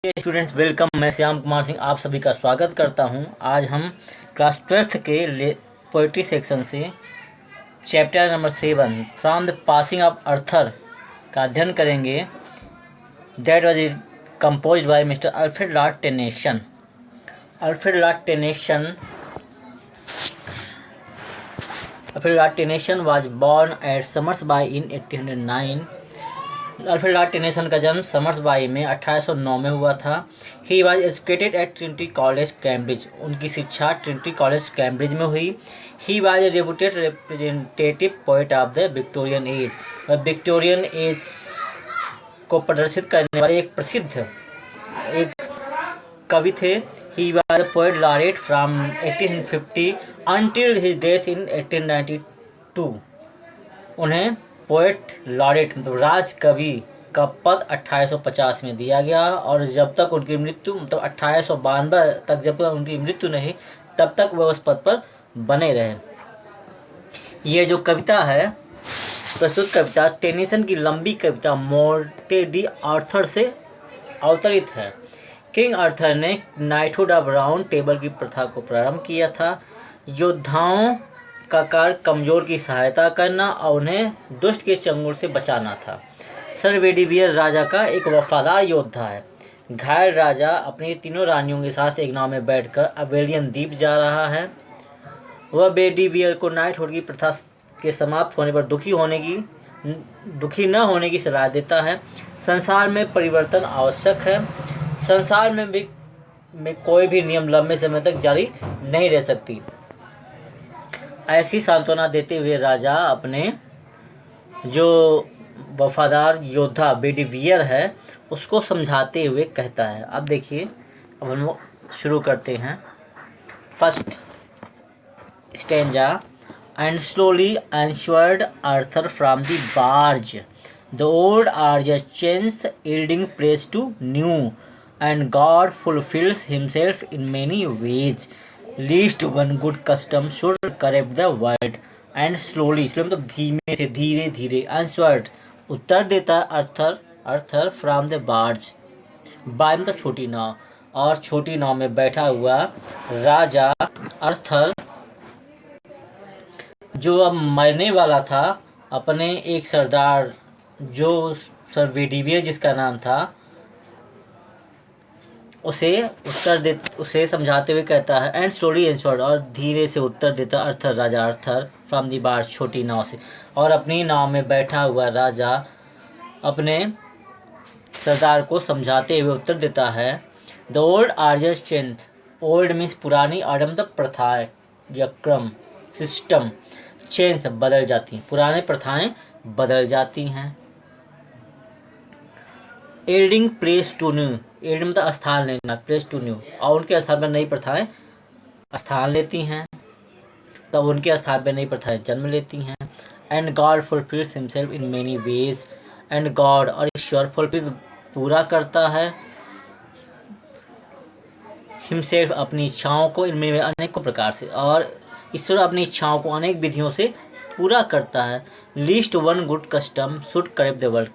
Students welcome. मैं श्याम कुमार सिंह आप सभी का स्वागत करता हूं। आज हम क्लास 12th के पोइट्री सेक्शन से chapter number 7 from the passing of Arthur का अध्ययन करेंगे। That was composed by mister Alfred Lord Tennyson. Alfred Lord Tennyson was born at Somersby in 1809। Alfred Lord Tennyson का जन्म समर्सबाई में 1809 में हुआ था। He was educated at Trinity College Cambridge. उनकी शिक्षा ट्रिनिटी कॉलेज कैम्ब्रिज में हुई। He was a reputed representative poet of the Victorian as. Victorian age को प्रदर्शित करने वाले एक प्रसिद्ध कवि थे। ही was A poet laureate from 1850 until his death in 1892। उन्हें पोएट लॉरेट मतलब राज कवि का पद 1850 में दिया गया और जब तक उनकी मृत्यु मतलब 1892 तक जब तक उनकी मृत्यु नहीं तब तक वह उस पद पर बने रहे। ये जो कविता है, प्रस्तुत कविता टेनिसन की लंबी कविता मोर्टे डी आर्थर से अवतरित है। किंग आर्थर ने नाइटहुड ऑफ राउंड टेबल की प्रथा को प्रारंभ किया था। योद्धाओं का कार्य कमजोर की सहायता करना और उन्हें दुष्ट के चंगुल से बचाना था। सर वेडिवियर राजा का एक वफादार योद्धा है। घायल राजा अपनी तीनों रानियों के साथ एक नाव में बैठकर अवेलियन द्वीप जा रहा है। वह वेडिवियर को नाइटहुड की प्रथा के समाप्त होने पर दुखी न होने की सलाह देता है। संसार में परिवर्तन आवश्यक है। संसार में कोई भी नियम लंबे समय तक जारी नहीं रह सकती। ऐसी सांत्वना देते हुए राजा अपने जो वफादार योद्धा बेडिवियर है उसको समझाते हुए कहता है। अब देखिए, अब हम शुरू करते हैं। First stanza. And slowly answered Arthur from the barge the old आर्ज changed yielding praise to new and God fulfills himself in many ways. Least one good custom should correct the world. And slowly मतलब धीमे से धीरे धीरे answered उत्तर देता अर्थर from the barge. Bye मतलब छोटी नाव, और छोटी नाव में बैठा हुआ राजा अर्थर जो अब मरने वाला था, अपने एक सरदार जो सर वेडिवियर जिसका नाम था उसे समझाते हुए कहता है। एंड स्लोली एंसवर्ड और धीरे से उत्तर देता राजा अर्थर फ्रॉम दी बार्ज छोटी नाव से। और अपनी नाव में बैठा हुआ राजा अपने सरदार को समझाते हुए उत्तर देता है। The old orders change. Old means पुरानी, आर्डर मतलब प्रथाएं या क्रम सिस्टम। चेंज बदल जाती हैं, पुराने प्रथाएं बदल जाती हैं। Yielding place to new. Yielding मतलब स्थान लेना, प्लेस टू न्यू, और उनके स्थान पर नई प्रथाएं स्थान लेती हैं, तब उनके स्थान पर नई प्रथाएं जन्म लेती हैं। And God fulfils himself in many ways. And God और ईश्वर फुलफिल्स पूरा करता है हिमसेल्फ अपनी इच्छाओं को इनमें अनेकों प्रकार से, और ईश्वर अपनी इच्छाओं को अनेक विधियों से पूरा करता है। Least one good custom should correct the world.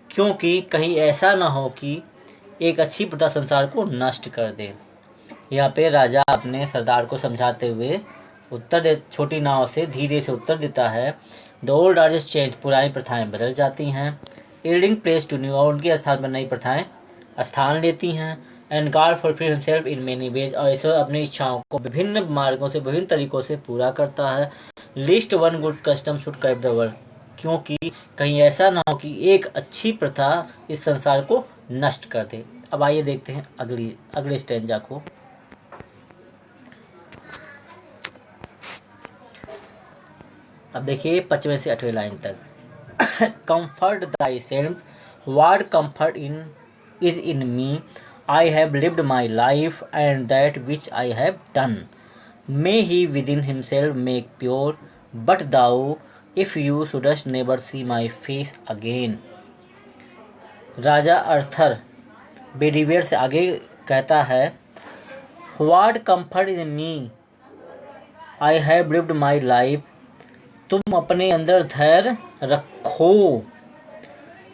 क्योंकि कहीं ऐसा ना हो कि एक अच्छी प्रथा संसार को नष्ट कर दे। यहाँ पे राजा अपने सरदार को समझाते हुए छोटी नाव से धीरे से उत्तर देता है। The old orders change. पुरानी प्रथाएं बदल जाती हैं। यील्डिंग प्लेस टू न्यू और उनके स्थान पर नई प्रथाएं स्थान लेती हैं। And God fulfil himself in many ways और ईश्वर अपनी इच्छाओं को विभिन्न मार्गों से विभिन्न तरीकों से पूरा करता है। Least one good custom should correct the world. क्योंकि कहीं ऐसा ना हो कि एक अच्छी प्रथा इस संसार को नष्ट कर दे। अब आइए देखते हैं अगले स्टेंजा को। अब देखिए 5वें से 8वें लाइन तक। Comfort thy self, what comfort is in me, I have lived my life and that which I have done, may he within himself make pure, but thou if you shouldst never see my face again. राजा Arthur Bedivere से आगे कहता है, what comfort is me, I have lived my life. तुम अपने अंदर धैर्य रखो।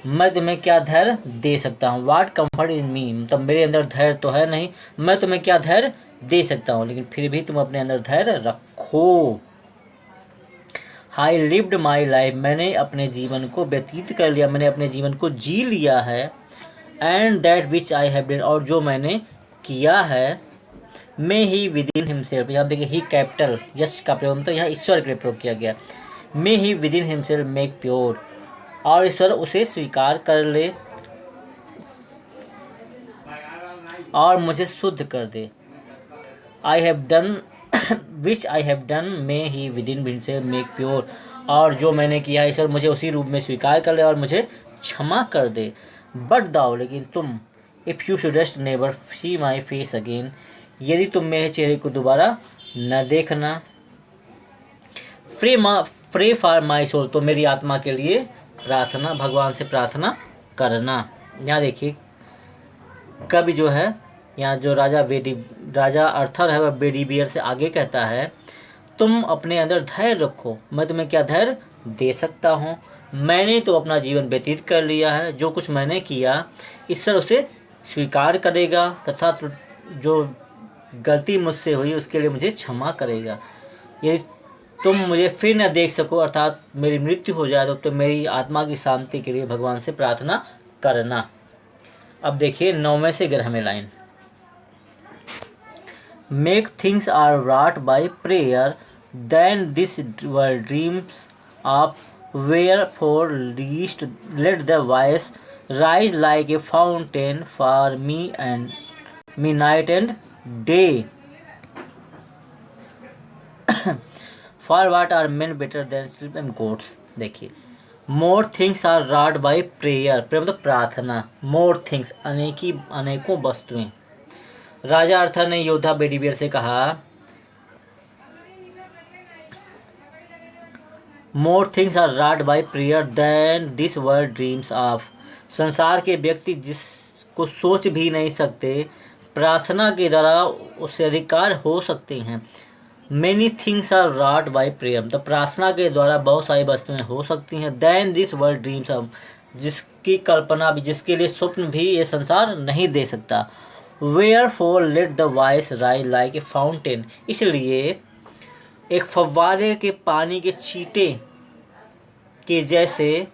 मैं तुम्हें क्या धैर्य दे सकता हूँ। वाट कम्फर्ट इन मी, मतलब मेरे अंदर धैर्य तो है नहीं, मैं तुम्हें क्या धैर्य दे सकता हूँ, लेकिन फिर भी तुम अपने अंदर धैर्य रखो। आई लिव्ड माई लाइफ, मैंने अपने जीवन को व्यतीत कर लिया, मैंने अपने जीवन को जी लिया है। And that which I have done, और जो मैंने किया है। मे ही विद इन हिमसेल्फ, यहाँ देखिए ही कैपिटल यश का प्रयोग, मतलब यहाँ ईश्वर के लिए प्रयोग किया गया। May he within himself make pure, और ईश्वर उसे स्वीकार कर ले और मुझे शुद्ध कर दे। I have done which I have done may he within himself make pure, और जो मैंने किया है ईश्वर मुझे उसी रूप में स्वीकार कर ले और मुझे क्षमा कर दे। बट दाओ, लेकिन तुम, if you shouldst never see my face again, यदि तुम मेरे चेहरे को दोबारा न देखना। प्रे फॉर माई सोल, तो मेरी आत्मा के लिए प्रार्थना, भगवान से प्रार्थना करना। यहाँ देखिए कवि जो है, यहाँ जो राजा अर्थर है वह बेडीबियर से आगे कहता है, तुम अपने अंदर धैर्य रखो, मैं तुम्हें क्या धैर्य दे सकता हूँ। मैंने तो अपना जीवन व्यतीत कर लिया है, जो कुछ मैंने किया ईश्वर उसे स्वीकार करेगा तथा जो गलती मुझसे हुई उसके लिए मुझे क्षमा करेगा। यदि तुम मुझे फिर न देख सको, अर्थात मेरी मृत्यु हो जाए, तो तुम मेरी आत्मा की शांति के लिए भगवान से प्रार्थना करना। अब देखिए 9वें से 11वें line. Make things are wrought by prayer, than this world dreams of wherefore least let the voice rise like a fountain for me night and day. For what are men better than sleep and goats। देखिए more things are wrought by prayer, prayer मतलब प्रार्थना। More things अनेकों वस्तुएं। राजा अर्थर ने योद्धा Bedivere से कहा, more things are wrought by prayer than this world dreams of, संसार के व्यक्ति जिसको सोच भी नहीं सकते, प्रार्थना के द्वारा उससे अधिकार हो सकते हैं। Many things are wrought by prayer, मतलब प्रार्थना के द्वारा बहुत सारी वस्तुएं हो सकती हैं। Than this world dreams of, जिसकी कल्पना भी, जिसके लिए स्वप्न भी ये संसार नहीं दे सकता। Wherefore let the voice rise like a fountain, इसलिए एक फव्वारे के पानी के छींटे के जैसे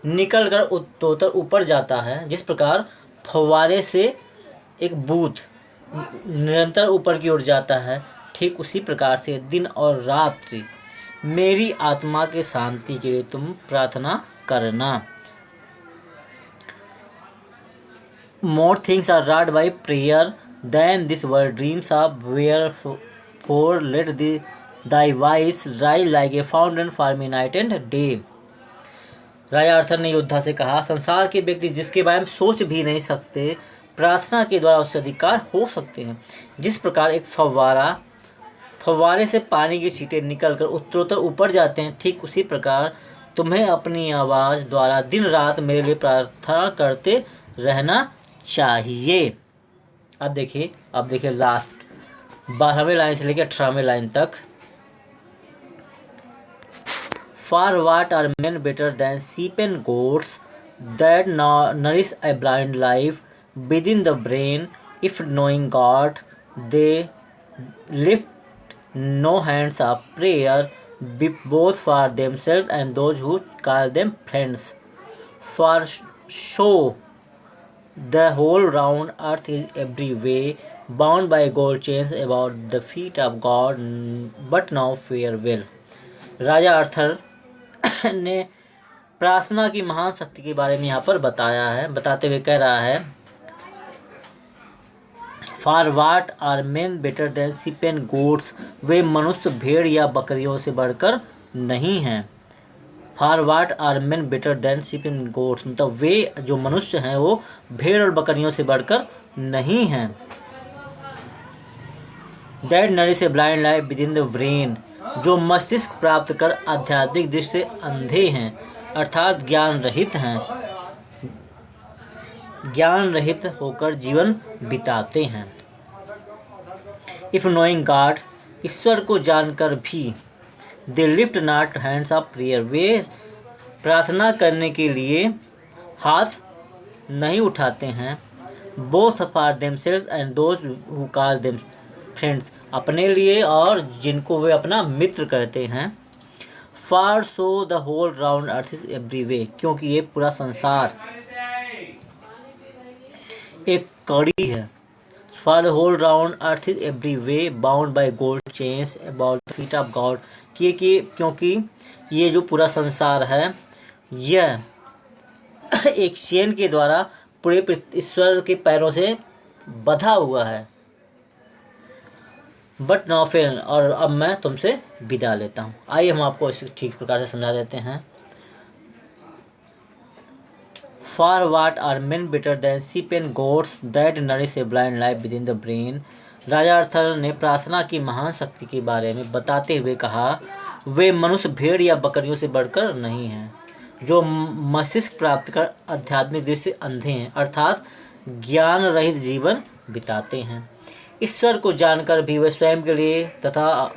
निकल कर उत्तरोत्तर ऊपर जाता है, जिस प्रकार फव्वारे से एक बूंद निरंतर ऊपर की ओर जाता है, ठीक उसी प्रकार से दिन और रात्रि मेरी आत्मा के शांति के लिए तुम प्रार्थना करना। More things are wrought by prayer than this world dreams of, wherefore let thy voice rise like a fountain for me night and day। राजा अर्थर ने योद्धा से कहा, संसार के व्यक्ति जिसके बारे में सोच भी नहीं सकते, प्रार्थना के द्वारा उससे अधिकार हो सकते हैं। जिस प्रकार एक फव्वारे से पानी के छींटे निकलकर उत्तरोत्तर ऊपर जाते हैं, ठीक उसी प्रकार तुम्हें अपनी आवाज़ द्वारा दिन रात मेरे लिए प्रार्थना करते रहना चाहिए। अब देखिए लास्ट 12वें लाइन से लेकर 18वें लाइन तक। For what are men better than sheep and goats that nourish a blind life within the brain, if knowing God they lift no hands of prayer, both for themselves and those who call them friends. For so the whole round earth is every way bound by gold chains about the feet of God, but now farewell। राजा अर्थर ने प्रार्थना की महान शक्ति के बारे में यहाँ पर बताते हुए कह रहा है, for what are men better than sheep and goats, वे मनुष्य भेड़ या बकरियों से बढ़कर नहीं हैं। For what are men better than sheep and goats, मतलब वे जो मनुष्य हैं वो भेड़ और बकरियों से बढ़कर नहीं हैं। That nourish a blind life with in the brain, जो मस्तिष्क प्राप्त कर आध्यात्मिक दृष्टि से अंधे हैं, अर्थात ज्ञान रहित होकर जीवन बिताते हैं। इफ नोइंग गॉड, ईश्वर को जानकर भी, they lift not hands of prayer, वे प्रार्थना करने के लिए हाथ नहीं उठाते हैं। Both for themselves and those who call them friends, अपने लिए और जिनको वे अपना मित्र कहते हैं। For so the whole round earth is every way, क्योंकि ये पूरा संसार एक कड़ी है। For the whole round earth is every way bound by gold chains about the feet of God, क्योंकि ये जो पूरा संसार है यह एक चेन के द्वारा पूरे ईश्वर के पैरों से बंधा हुआ है। बट नाउ फेल, और अब मैं तुमसे विदा लेता हूँ। आइए हम आपको इसे ठीक प्रकार से समझा देते हैं। For what are men better than sheep and goats that nourish a blind life within the brain? राजा अर्थर ने प्रार्थना की महान शक्ति के बारे में बताते हुए कहा, वे मनुष्य भेड़ या बकरियों से बढ़कर नहीं हैं, जो मस्तिष्क प्राप्त कर आध्यात्मिक दृष्टि से अंधे हैं, अर्थात ज्ञान रहित जीवन बिताते हैं। ईश्वर को जानकर भी वे स्वयं के लिए तथा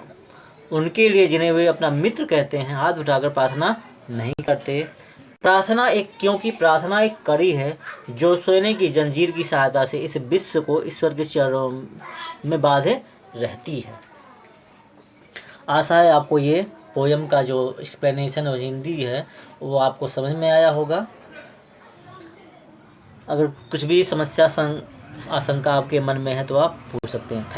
उनके लिए जिन्हें वे अपना मित्र कहते हैं हाथ उठाकर प्रार्थना नहीं करते। क्योंकि प्रार्थना एक कड़ी है जो सोने की जंजीर की सहायता से इस विश्व को ईश्वर के चरणों में बांधे रहती है। आशा है आपको ये पोयम का जो एक्सप्लेनेशन और हिंदी है वो आपको समझ में आया होगा। अगर कुछ भी समस्या आशंका आपके मन में है तो आप पूछ सकते हैं। थैंक